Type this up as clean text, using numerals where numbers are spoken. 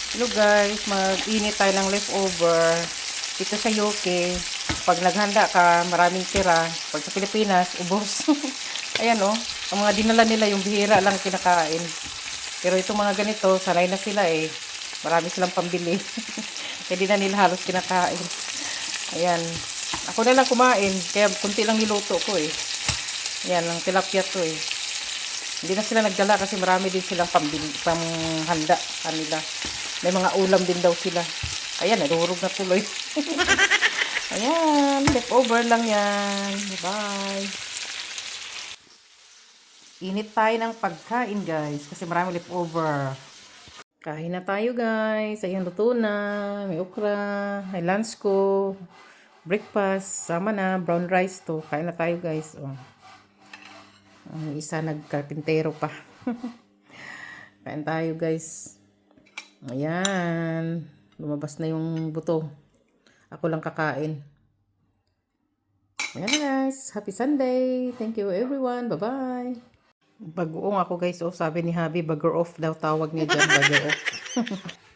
Hello guys, mag-init tayo ng leftover dito sa UK. Pag naghanda ka, maraming tira. Pag sa Pilipinas, ubos. Ayan oh, ang mga dinala nila yung bihira lang kinakain. Pero itong mga ganito, sanay na sila eh. Marami silang pambili. Kaya di na nila halos kinakain. Ayan. Ako na lang kumain, kaya kunti lang niluto ko eh. Ayan, ang tilapia to eh. Hindi na sila nagdala kasi marami din silang panghanda kanila. May mga ulam din daw sila. Ayan, nadurog na tuloy. Ayan, leftover lang yan. Bye. Init tayo ng pagkain guys kasi marami leftover. Kain na tayo guys. Ayan, luto na. May okra. May lunch ko. Breakfast. Sama na. Brown rice to. Kain na tayo guys. Oh. Ang isa nagkarpintero pa. Kain tayo guys. Ayan. Lumabas na yung buto. Ako lang kakain. Ayan guys. Happy Sunday. Thank you everyone. Bye-bye. Bagoong ako guys. Oh, sabi ni Habi, bagger off daw tawag niya dyan. Bagger off.